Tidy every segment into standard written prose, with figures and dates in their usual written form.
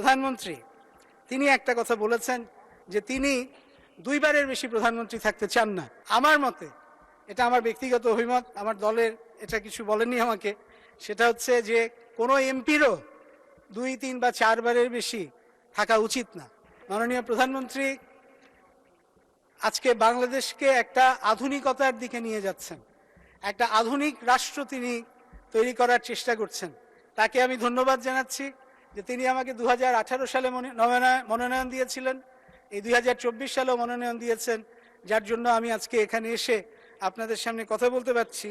প্রধানমন্ত্রী তিনি একটা কথা বলেছেন যে তিনি দুইবারের বেশি প্রধানমন্ত্রী থাকতে চান না। আমার মতে, এটা আমার ব্যক্তিগত অভিমত, আমার দলের এটা কিছু বলেননি আমাকে, সেটা হচ্ছে যে কোনো এমপিরও 2, 3 বা 4 বারের বেশি থাকা উচিত না। মাননীয় প্রধানমন্ত্রী আজকে বাংলাদেশকে একটা আধুনিকতার দিকে নিয়ে যাচ্ছেন, একটা আধুনিক রাষ্ট্র তিনি তৈরি করার চেষ্টা করছেন। তাকে আমি ধন্যবাদ জানাচ্ছি যে তিনি আমাকে 2018 সালে মনোনয়ন দিয়েছিলেন, এই 2024 সালেও মনোনয়ন দিয়েছেন, যার জন্য আমি আজকে এখানে এসে আপনাদের সামনে কথা বলতে পারছি।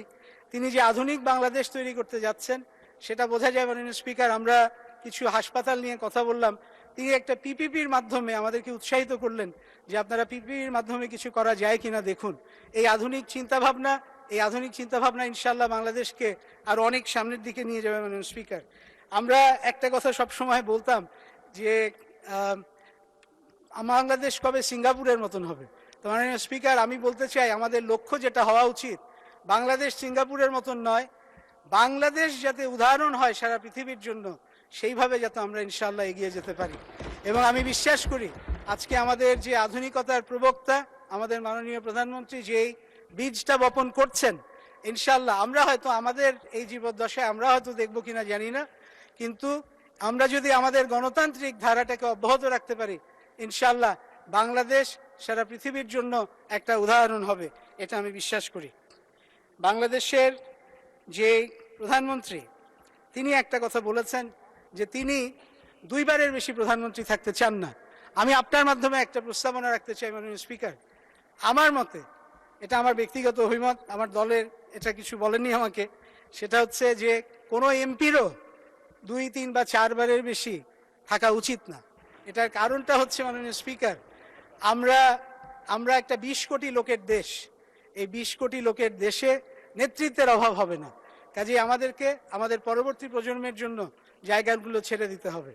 তিনি যে আধুনিক বাংলাদেশ তৈরি করতে যাচ্ছেন সেটা বোঝা যায়। মাননীয় স্পিকার, আমরা কিছু হাসপাতাল নিয়ে কথা বললাম, তিনি একটা পিপিপির মাধ্যমে আমাদেরকে উৎসাহিত করলেন যে আপনারা পিপিপির মাধ্যমে কিছু করা যায় কিনা দেখুন। এই আধুনিক চিন্তাভাবনা ইনশাআল্লাহ বাংলাদেশকে আরো অনেক সামনের দিকে নিয়ে যাবে। মাননীয় স্পিকার, আমরা একটা কথা সবসময় বলতাম যে বাংলাদেশ কবে সিঙ্গাপুরের মতন হবে। তো মাননীয় স্পিকার, আমি বলতে চাই আমাদের লক্ষ্য যেটা হওয়া উচিত, বাংলাদেশ সিঙ্গাপুরের মতন নয়, বাংলাদেশ যাতে উদাহরণ হয় সারা পৃথিবীর জন্য, সেইভাবে যাতে আমরা ইনশাআল্লাহ এগিয়ে যেতে পারি। এবং আমি বিশ্বাস করি আজকে আমাদের যে আধুনিকতার প্রবক্তা আমাদের মাননীয় প্রধানমন্ত্রী যেই বীজটা বপন করছেন, ইনশাআল্লাহ আমরা হয়তো আমাদের এই জীবদ্দশায় আমরা হয়তো দেখবো কিনা জানি না, কিন্তু আমরা যদি আমাদের গণতান্ত্রিক ধারাটাকে অব্যাহত রাখতে পারি, ইনশাআল্লাহ বাংলাদেশ সারা পৃথিবীর জন্য একটা উদাহরণ হবে, এটা আমি বিশ্বাস করি। বাংলাদেশের যে প্রধানমন্ত্রী তিনি একটা কথা বলেছেন যে তিনি দুইবারের বেশি প্রধানমন্ত্রী থাকতে চান না। আমি আপনার মাধ্যমে একটা প্রস্তাবনা রাখতে চাই মাননীয় স্পিকার। আমার মতে, এটা আমার ব্যক্তিগত অভিমত, আমার দলের এটা কিছু বলেননি আমাকে, সেটা হচ্ছে যে কোনো এমপিরও 2, 3 বা 4 বারের বেশি থাকা উচিত না। এটার কারণটা হচ্ছে মাননীয় স্পিকার, আমরা একটা 20 কোটি লোকের দেশ, এই 20 কোটি লোকের দেশে নেতৃত্বের অভাব হবে না। কাজেই আমাদেরকে আমাদের পরবর্তী প্রজন্মের জন্য জায়গাগুলো ছেড়ে দিতে হবে।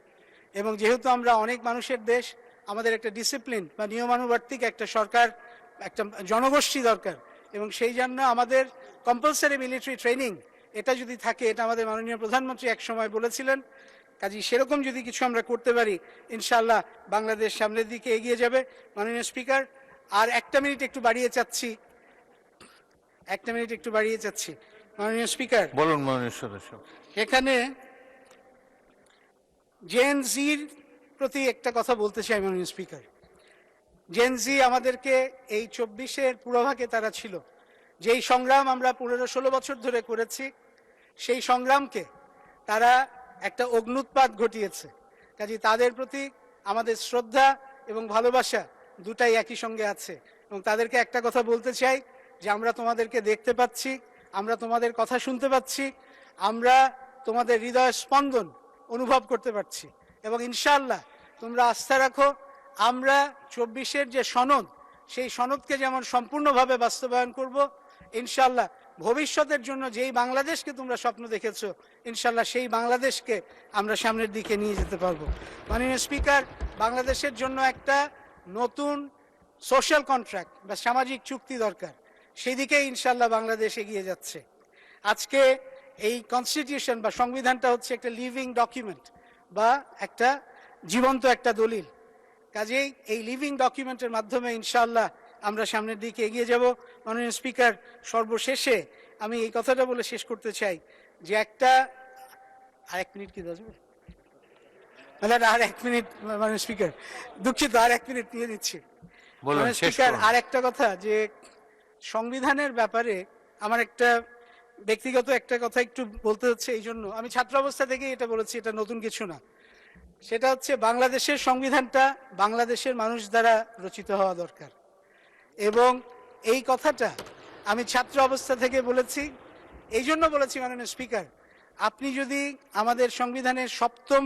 এবং যেহেতু আমরা অনেক মানুষের দেশ, আমাদের একটা ডিসিপ্লিন বা নিয়মানুবর্তিক একটা সরকার, একটা জনগোষ্ঠী দরকার। এবং সেই জন্য আমাদের কম্পালসারি মিলিটারি ট্রেনিং এটা যদি থাকে, এটা আমাদের মাননীয় প্রধানমন্ত্রী এক সময় বলেছিলেন। কাজেই সেরকম যদি কিছু আমরা করতে পারি, ইনশাআল্লাহ বাংলাদেশ সামনের দিকে এগিয়ে যাবে। মাননীয় স্পিকার, আর একটা মিনিট একটু বাড়িয়ে চাচ্ছি। মাননীয় স্পিকার, বলুন। মাননীয় সদস্য, এখানে জেন জির প্রতি একটা কথা বলতে চাই। মাননীয় স্পিকার, জেন জি আমাদেরকে এই 24-এর পুরোভাগে তারা ছিল, যেই সংগ্রাম আমরা 15-16 বছর ধরে করেছি, সেই সংগ্রামকে তারা একটা অগ্ন্যুৎপাত ঘটিয়েছে। কাজে তাদের প্রতি আমাদের শ্রদ্ধা এবং ভালোবাসা দুটাই একই সঙ্গে আছে। এবং তাদেরকে একটা কথা বলতে চাই যে আমরা তোমাদেরকে দেখতে পাচ্ছি, আমরা তোমাদের কথা শুনতে পাচ্ছি, আমরা তোমাদের হৃদয় স্পন্দন অনুভব করতে পারছি। এবং ইনশাআল্লাহ তোমরা আস্থা রাখো, আমরা 24-এর যে সনদ, সেই সনদকে যেমন সম্পূর্ণভাবে বাস্তবায়ন করব, ইনশাআল্লাহ ভবিষ্যতের জন্য যেই বাংলাদেশকে তোমরা স্বপ্ন দেখেছো, ইনশাআল্লাহ সেই বাংলাদেশকে আমরা সামনের দিকে নিয়ে যেতে পারবো। মাননীয় স্পিকার, বাংলাদেশের জন্য একটা নতুন সোশ্যাল কন্ট্রাক্ট বা সামাজিক চুক্তি দরকার, সেই দিকেই ইনশাআল্লাহ বাংলাদেশ এগিয়ে যাচ্ছে। আজকে এই কনস্টিটিউশন বা সংবিধানটা হচ্ছে একটা লিভিং ডকুমেন্ট বা একটা জীবন্ত একটা দলিল। কাজেই এই লিভিং ডকুমেন্টের মাধ্যমে ইনশাআল্লাহ আমরা সামনের দিকে এগিয়ে যাব। মাননীয় স্পিকার, সর্বশেষে আমি এই কথাটা বলে শেষ করতে চাই যে আরেক মিনিট কি দেবে? আর 1 মিনিট মাননীয় স্পিকার, দুঃখিত, আর 1 মিনিট নিয়ে দিচ্ছি। মাননীয় স্পিকার, আর একটা কথা, যে সংবিধানের ব্যাপারে আমার একটা ব্যক্তিগত একটা কথা একটু বলতে হচ্ছে। এই জন্য আমি ছাত্র অবস্থা থেকে এটা বলেছি, এটা নতুন কিছু না। সেটা হচ্ছে বাংলাদেশের সংবিধানটা বাংলাদেশের মানুষ দ্বারা রচিত হওয়া দরকার। এবং এই কথাটা আমি ছাত্র অবস্থা থেকে বলেছি। এই জন্য বলেছি মাননীয় স্পিকার, আপনি যদি আমাদের সংবিধানের 7ম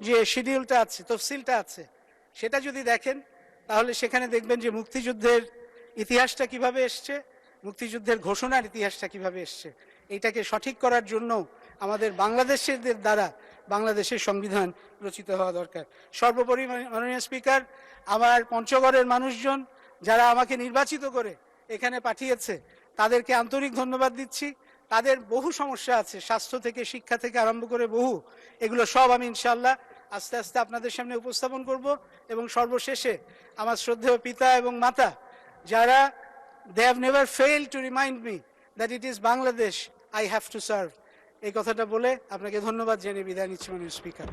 যে শিডিউলটা আছে, তফসিলটা আছে, সেটা যদি দেখেন, তাহলে সেখানে দেখবেন যে মুক্তিযুদ্ধের ইতিহাসটা কিভাবে এসছে, মুক্তিযুদ্ধের ঘোষণার ইতিহাসটা কিভাবে এসছে। এইটাকে সঠিক করার জন্য আমাদের বাংলাদেশিদের দ্বারা বাংলাদেশের সংবিধান রচিত হওয়া দরকার। সর্বোপরি মাননীয় স্পিকার, আমার পঞ্চগড়ের মানুষজন যারা আমাকে নির্বাচিত করে এখানে পাঠিয়েছে, তাদেরকে আন্তরিক ধন্যবাদ দিচ্ছি। তাদের বহু সমস্যা আছে, স্বাস্থ্য থেকে শিক্ষা থেকে আরম্ভ করে বহু, এগুলো সব আমি ইনশাআল্লাহ আস্তে আস্তে আপনাদের সামনে উপস্থাপন করব এবং সর্বশেষে আমার শ্রদ্ধেয় পিতা এবং মাতা যারা they have never failed to remind me that it is Bangladesh I have to serve, এই কথাটা বলে আপনাকে ধন্যবাদ জানিয়ে বিদায় নিচ্ছি মাননীয় স্পিকার।